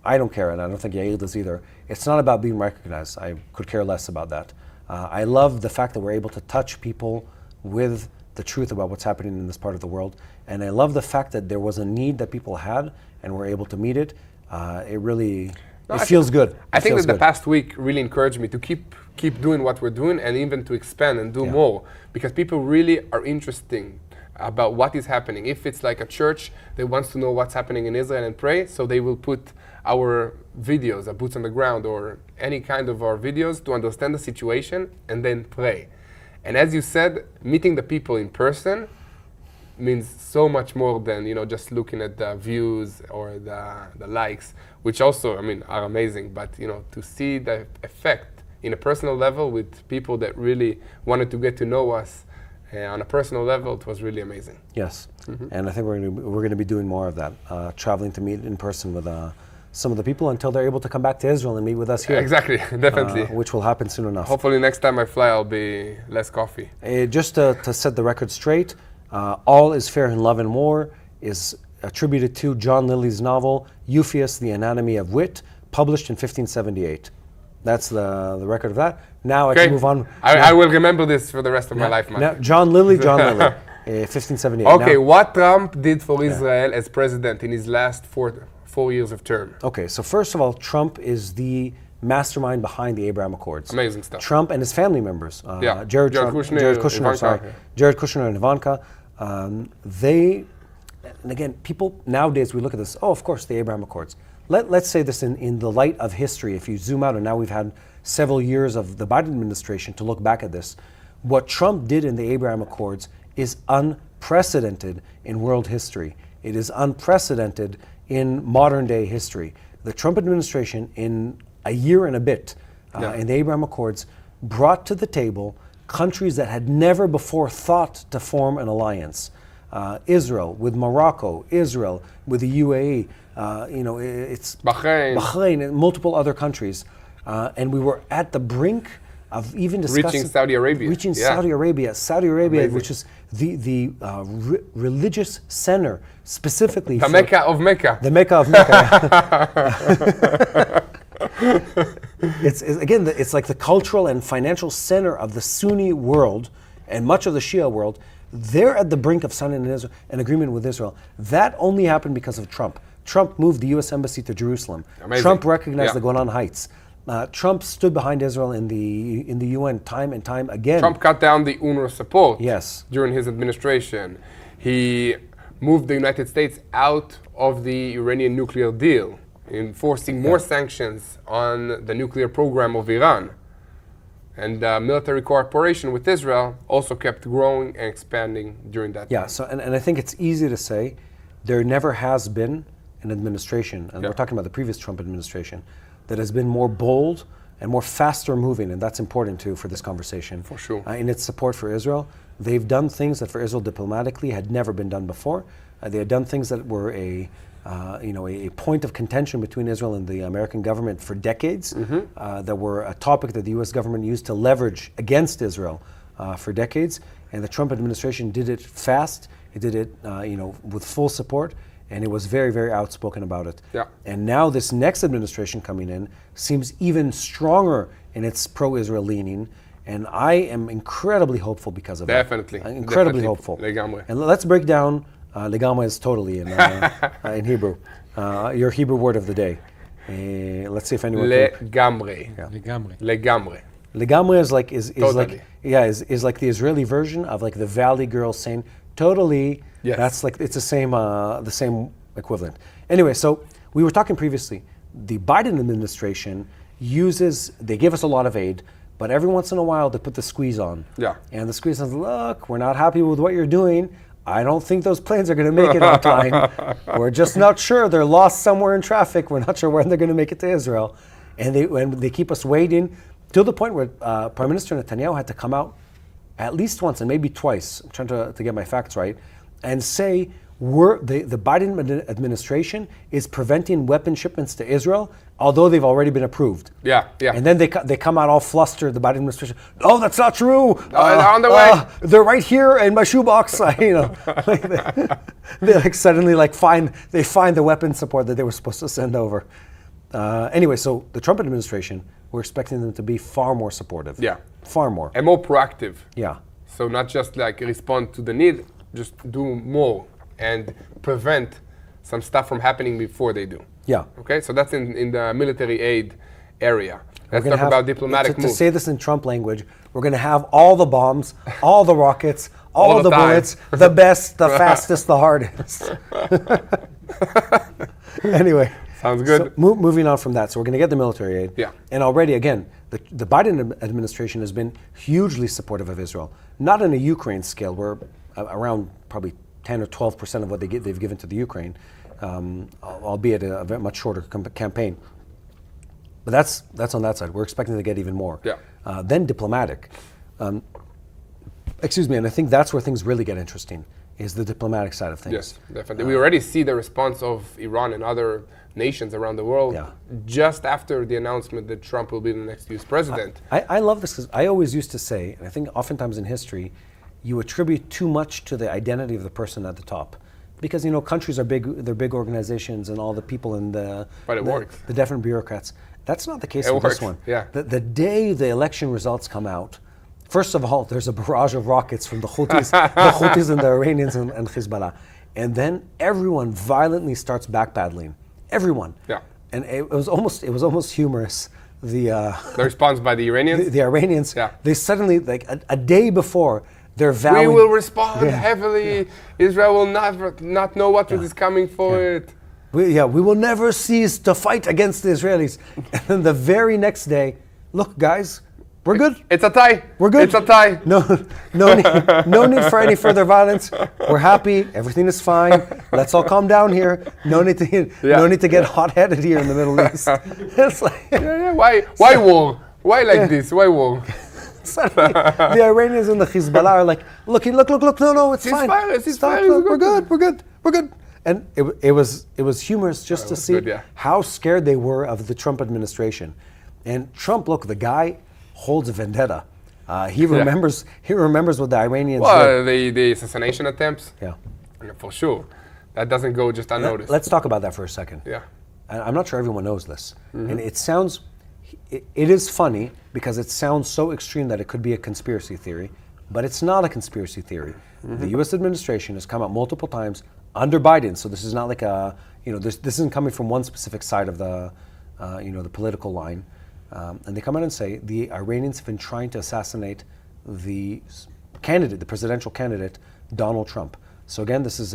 I don't care, and I don't think Yair does either. It's not about being recognized. I could care less about that. I love the fact that we're able to touch people with the truth about what's happening in this part of the world. And I love the fact that there was a need that people had and we're able to meet it. It feels good. I think that the past week really encouraged me to keep doing what we're doing and even to expand and do more, because people really are interested about what is happening. If it's like a church that wants to know what's happening in Israel and pray, so they will put our videos, our boots on the ground, or any kind of our videos to understand the situation and then pray. And as you said, meeting the people in person means so much more than just looking at the views or the likes, which also are amazing. But to see the effect in a personal level with people that really wanted to get to know us on a personal level, it was really amazing. Yes, and I think we're going to be doing more of that, traveling to meet in person with some of the people until they're able to come back to Israel and meet with us here. Exactly, definitely. Which will happen soon enough. Hopefully next time I fly, I'll be less coffee. Just to set the record straight, All is Fair in Love and War is attributed to John Lilly's novel, Euphues, The Anatomy of Wit, published in 1578. That's the record of that. Now I Okay. can move on. I will remember this for the rest of my life, man. Now, John Lilly, 1578. Okay, Now- what Trump did for Israel as president in his last four years of term? Okay, so first of all, Trump is the mastermind behind the Abraham Accords. Amazing stuff. Trump and his family members. Yeah. Jared Kushner, Kushner, Ivanka, sorry. yeah. Jared Kushner and Ivanka. They, and again, people nowadays, we look at this, oh, of course, the Abraham Accords. Let's say this in the light of history. If you zoom out, and now we've had several years of the Biden administration to look back at this, what Trump did in the Abraham Accords is unprecedented in world history. It is unprecedented in modern day history. The Trump administration, in a year and a bit, in the Abraham Accords, brought to the table countries that had never before thought to form an alliance. Israel with Morocco, Israel with the UAE, it's Bahrain and multiple other countries. And we were at the brink of even discussing Reaching Saudi Arabia. Saudi Arabia, Amazing. which is the religious center specifically. The Mecca of Mecca. The Mecca of Mecca. It's like the cultural and financial center of the Sunni world and much of the Shia world. They're at the brink of signing an agreement with Israel. That only happened because of Trump. Trump moved the U.S. Embassy to Jerusalem. Amazing. Trump recognized Yeah. the Golan Heights. Trump stood behind Israel in the UN time and time again. Trump cut down the UNRWA support Yes. during his administration. He moved the United States out of the Iranian nuclear deal, enforcing more sanctions on the nuclear program of Iran. And military cooperation with Israel also kept growing and expanding during that Yeah, time. so and I think it's easy to say there never has been an administration, and we're talking about the previous Trump administration, that has been more bold and more faster moving, and that's important too for this conversation. For sure. In its support for Israel. They've done things that for Israel diplomatically had never been done before. They had done things that were a point of contention between Israel and the American government for decades, that were a topic that the U.S. government used to leverage against Israel for decades. And the Trump administration did it fast. It did it, with full support, and it was very, very outspoken about it. Yeah. And now this next administration coming in seems even stronger in its pro-Israel leaning, and I am incredibly hopeful because of Definitely. that. Incredibly Definitely. hopeful. Legамרי. And let's break down legama is totally in Hebrew. Your Hebrew word of the day. Let's see if anyone can. לגמרי. לגמרי. לגמרי. Legamre is like Totally. is like the Israeli version of like the Valley Girl saying totally. Yes. That's like it's the same equivalent. Anyway, so we were talking previously. The Biden administration they give us a lot of aid, but every once in a while they put the squeeze on. Yeah. And the squeeze says, look, we're not happy with what you're doing. I don't think those planes are going to make it on time. We're just not sure. They're lost somewhere in traffic. We're not sure when they're going to make it to Israel. And they keep us waiting to the point where Prime Minister Netanyahu had to come out at least once and maybe twice, I'm trying to get my facts right, and say the Biden administration is preventing weapon shipments to Israel, although they've already been approved. Yeah, yeah. And then they come out all flustered, the Biden administration. Oh, that's not true. they're on the way. They're right here in my shoebox. They like suddenly find the weapon support that they were supposed to send over. Anyway, so the Trump administration, we're expecting them to be far more supportive. Yeah. Far more. And more proactive. Yeah. So not just respond to the need, just do more and prevent some stuff from happening before they do. Yeah. Okay, so that's in the military aid area. Let's We're gonna talk about diplomatic to moves. say this in Trump language, we're going to have all the bombs, all the rockets, all All the the time. bullets, the best, the fastest, the hardest. Anyway. Sounds good. So moving on from that, so we're going to get the military aid. Yeah. And already, again, the Biden administration has been hugely supportive of Israel. Not on a Ukraine scale, where around probably 10 or 12% of what they've given to the Ukraine, albeit a very much shorter campaign. But that's on that side. We're expecting to get even more. Yeah. Then diplomatic. And I think that's where things really get interesting, is the diplomatic side of things. Yes, definitely. We already see the response of Iran and other nations around the world just after the announcement that Trump will be the next US president. I love this because I always used to say, and I think oftentimes in history, you attribute too much to the identity of the person at the top. Because, countries are big, they're big organizations and all the people in But it works. The different bureaucrats. That's not the case It with works, this one. yeah. The day the election results come out, first of all, there's a barrage of rockets from the Houthis and the Iranians and Hezbollah. And then everyone violently starts backpedaling. Everyone. Yeah. And it was almost humorous. The response by the Iranians? The Iranians, Yeah. they suddenly, like a day before, they're vowing. We will respond heavily. Israel will not know what is coming for it. We will never cease to fight against the Israelis. And then the very next day, look, guys, we're good. It's a tie. We're good. It's a tie. No need for any further violence. We're happy. Everything is fine. Let's all calm down here. No need to get hot-headed here in the Middle East. It's like, Why war? Why like this? Why war? suddenly, the Iranians and the Hezbollah are like, look, no, it's fine. Ceasefire, We're good. And it was humorous just to see good, yeah. how scared they were of the Trump administration. And Trump, look, the guy holds a vendetta. He remembers what the Iranians did. The assassination attempts? Yeah. For sure. That doesn't go just unnoticed. Let's talk about that for a second. Yeah. I'm not sure everyone knows this. And it is funny because it sounds so extreme that it could be a conspiracy theory, but it's not a conspiracy theory. The U.S. administration has come out multiple times under Biden, so this is not like this isn't coming from one specific side of the political line. And they come out and say the Iranians have been trying to assassinate the presidential candidate, Donald Trump. So again, this is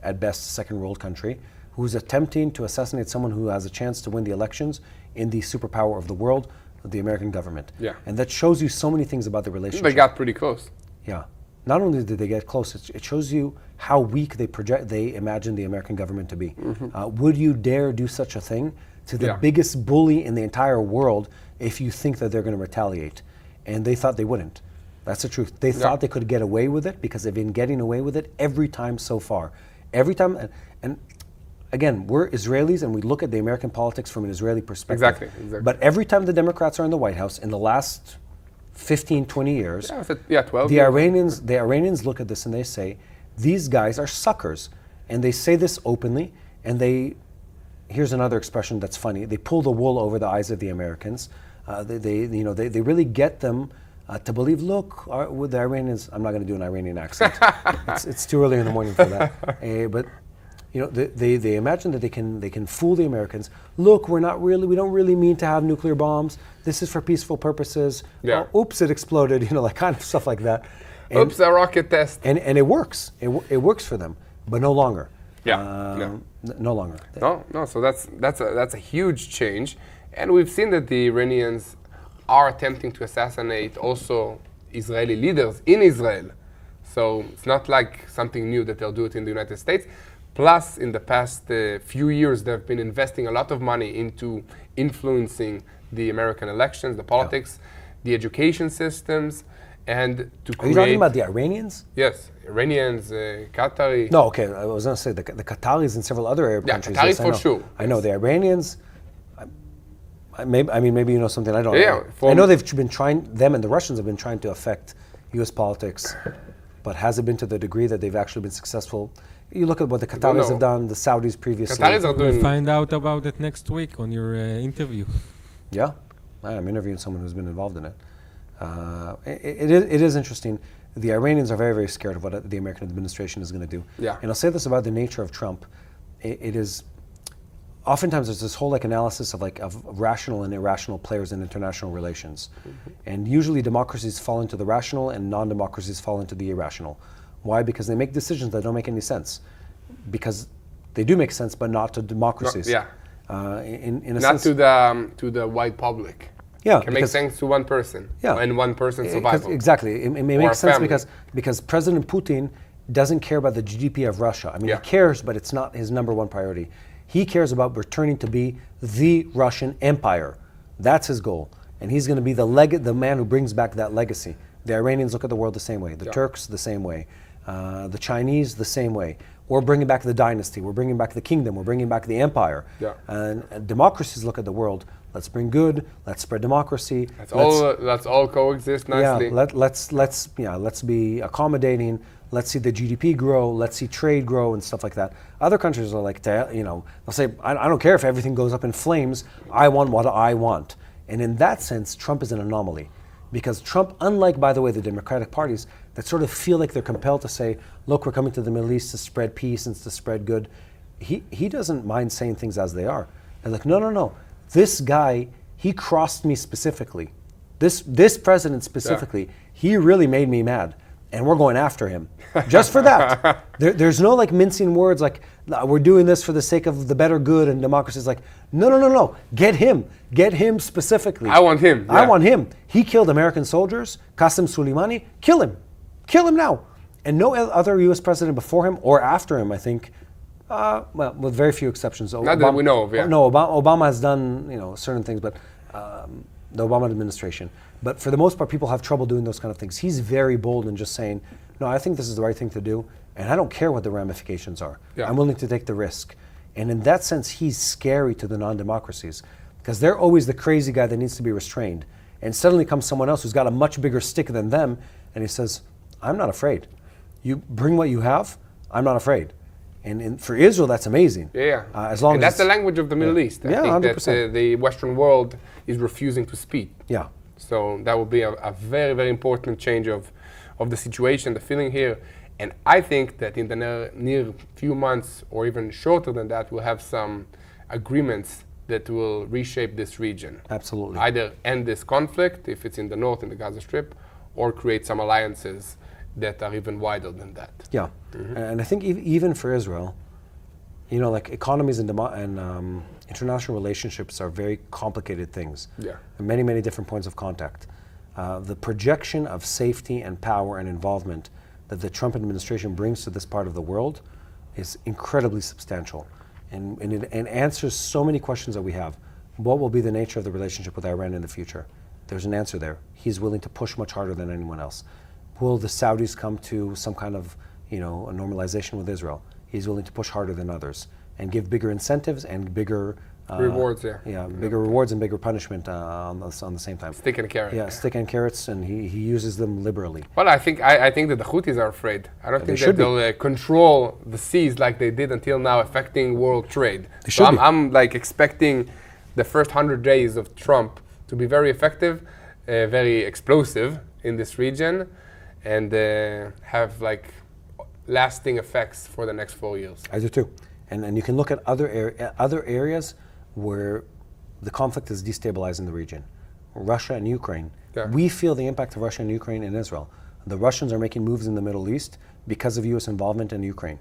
at best, second world country who's attempting to assassinate someone who has a chance to win the elections in the superpower of the world, the American government. Yeah. And that shows you so many things about the relationship. They got pretty close. Yeah. Not only did they get close, it shows you how weak they imagine the American government to be. Would you dare do such a thing to the biggest bully in the entire world if you think that they're going to retaliate? And they thought they wouldn't. That's the truth. They thought they could get away with it because they've been getting away with it every time so far. Every time, and again, we're Israelis and we look at the American politics from an Israeli perspective. Exactly. But every time the Democrats are in the White House in the last 15, 20 years, 12 the years. Iranians look at this and they say, these guys are suckers. And they say this openly, and here's another expression that's funny, they pull the wool over the eyes of the Americans. They really get them to believe, look, with the Iranians, I'm not going to do an Iranian accent. It's too early in the morning for that. But they imagine that they can fool the Americans. Look, we don't really mean to have nuclear bombs. This is for peaceful purposes. Yeah. Oops, it exploded. Like kind of stuff like that. Oops, a rocket test. And it works. It works for them, but no longer. No longer. No. So that's a huge change, and we've seen that the Iranians are attempting to assassinate also Israeli leaders in Israel. So it's not like something new that they'll do it in the United States. Plus, in the past few years, they've been investing a lot of money into influencing the American elections, the politics, the education systems, and to create... Are you talking about the Iranians? Yes, Iranians, Qatari. No, okay, I was going to say the Qataris and several other Arab countries. Qataris yes, for sure. I know the Iranians. Maybe you know something I don't know. I know they've been trying. Them and the Russians have been trying to affect U.S. politics, but has it been to the degree that they've actually been successful? You look at what the Qataris have done, the Saudis previously. Qataris are doing... We'll find out about it next week on your interview. Yeah, I'm interviewing someone who's been involved in it. It is interesting. The Iranians are very, very scared of what the American administration is going to do. Yeah. And I'll say this about the nature of Trump. It is, oftentimes there's this whole analysis of rational and irrational players in international relations. And usually democracies fall into the rational and non-democracies fall into the irrational. Why? Because they make decisions that don't make any sense. Because they do make sense, but not to democracies. Yeah. In a not sense, to the wide public. Yeah, It can make sense to one person. Yeah. And one person's survival. Exactly. It may Or make a sense family. because President Putin doesn't care about the GDP of Russia. I mean, Yeah. he cares, but it's not his number one priority. He cares about returning to be the Russian Empire. That's his goal. And he's going to be the man who brings back that legacy. The Iranians look at the world the same way. The Turks, the same way. The Chinese, the same way. We're bringing back the dynasty. We're bringing back the kingdom. We're bringing back the empire. Yeah. And democracies look at the world. Let's bring good. Let's spread democracy. Let's all coexist nicely. Yeah. Let's be accommodating. let's see the GDP grow, let's see trade grow and stuff like that. Other countries are like, they'll say, I don't care if everything goes up in flames, I want what I want. And in that sense, Trump is an anomaly. Because Trump, unlike, by the way, the Democratic parties that sort of feel like they're compelled to say, look, we're coming to the Middle East to spread peace and to spread good, he doesn't mind saying things as they are. They're like, no, this guy, he crossed me specifically. This president specifically, he really made me mad. And we're going after him. Just for that. There's no like mincing words like, we're doing this for the sake of the better good and democracy. It's like, no. Get him specifically. I want him. I want him. He killed American soldiers. Qasem Soleimani, kill him now. And no other U.S. president before him or after him, I think, well, with very few exceptions. Not that we know of, yeah. No, Obama has done certain things, but the Obama administration. But for the most part, people have trouble doing those kind of things. He's very bold in just saying, no, I think this is the right thing to do, and I don't care what the ramifications are. Yeah. I'm willing to take the risk. And in that sense, he's scary to the non-democracies, because they're always the crazy guy that needs to be restrained. And suddenly comes someone else who's got a much bigger stick than them, and he says, I'm not afraid. You bring what you have, I'm not afraid. And for Israel, that's amazing. Yeah. As long and as that's the language of the Middle East. I think 100%. that the Western world is refusing to speak. Yeah. So that would be a very, very important change of the situation, the feeling here. And I think that in the near few months, or even shorter than that, we'll have some agreements that will reshape this region. Absolutely. Either end this conflict, if it's in the north, in the Gaza Strip, or create some alliances that are even wider than that. Yeah. And I think even for Israel, like economies and international relationships are very complicated things. Yeah. And many, many different points of contact. The projection of safety and power and involvement that the Trump administration brings to this part of the world is incredibly substantial. And it answers so many questions that we have. What will be the nature of the relationship with Iran in the future? There's an answer there. He's willing to push much harder than anyone else. Will the Saudis come to some kind of a normalization with Israel? He's willing to push harder than others and give bigger incentives and bigger rewards, bigger rewards and bigger punishment on the same time. Stick and carrot. Yeah, stick and carrots, and he uses them liberally. Well, I think that the Houthis are afraid. I don't think that they'll control the seas like they did until now, affecting world trade. So I'm like expecting the first 100 days of Trump to be very effective, very explosive in this region, and have like lasting effects for the next 4 years. I do too. And you can look at other areas where the conflict is destabilizing the region. Russia and Ukraine. Yeah. We feel the impact of Russia and Ukraine in Israel. The Russians are making moves in the Middle East because of U.S. involvement in Ukraine.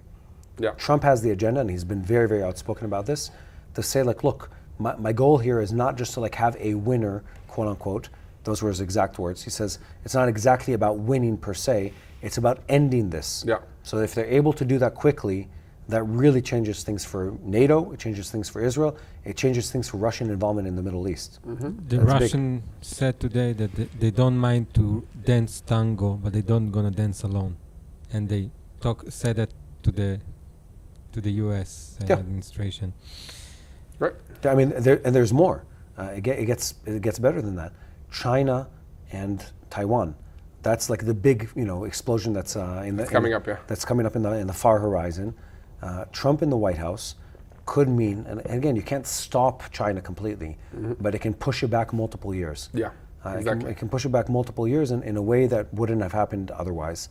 Yeah. Trump has the agenda, and he's been very, very outspoken about this, to say like, look, my goal here is not just to like have a winner, quote unquote. Those were his exact words. He says it's not exactly about winning per se. It's about ending this. Yeah. So if they're able to do that quickly, that really changes things for NATO, it changes things for Israel, it changes things for Russian involvement in the Middle East. Mm-hmm. The Russian said today that they don't mind to dance tango, but they don't gonna dance alone. And they said that to the U.S. administration. Right. I mean, there's more. It gets better than that. China and Taiwan. That's like the big, explosion that's coming up. Yeah. That's coming up in the far horizon. Trump in the White House could mean, and again, you can't stop China completely, but it can push it back multiple years. Yeah, exactly. It can push it back multiple years in a way that wouldn't have happened otherwise.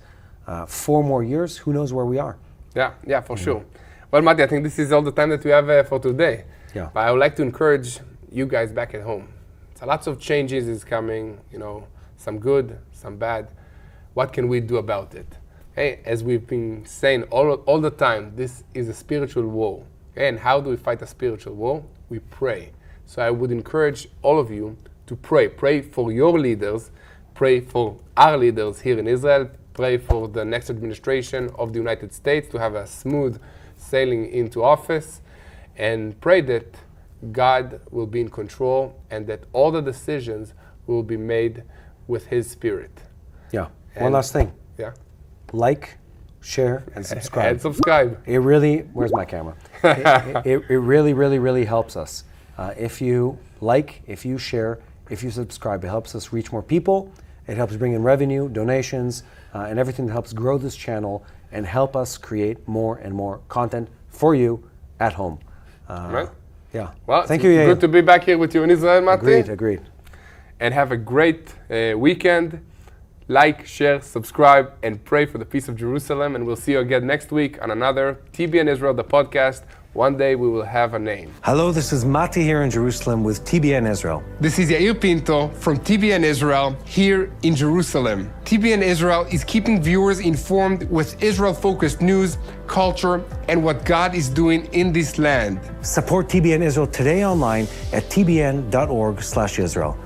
4 more years, who knows where we are? Yeah, for sure. Well, Matti, I think this is all the time that we have for today. Yeah. But I would like to encourage you guys back at home. So lots of changes is coming, some good, some bad. What can we do about it? Okay, as we've been saying all the time, this is a spiritual war. Okay, and how do we fight a spiritual war? We pray. So I would encourage all of you to pray. Pray for your leaders. Pray for our leaders here in Israel. Pray for the next administration of the United States to have a smooth sailing into office. And pray that God will be in control and that all the decisions will be made with His Spirit. Yeah. One last thing. Yeah. Like, share, and subscribe. And subscribe. It really, where's my camera? it really, really, really helps us. If you like, if you share, if you subscribe, it helps us reach more people. It helps bring in revenue, donations, and everything that helps grow this channel and help us create more and more content for you at home. Right. Yeah. Well, thank it's you, Yair. good to be back here with you in Israel, Mati. Agreed. And have a great weekend. Like, share, subscribe, and pray for the peace of Jerusalem. And we'll see you again next week on another TBN Israel, the podcast. One day we will have a name. Hello, this is Mati here in Jerusalem with TBN Israel. This is Yair Pinto from TBN Israel here in Jerusalem. TBN Israel is keeping viewers informed with Israel-focused news, culture, and what God is doing in this land. Support TBN Israel today online at tbn.org/Israel.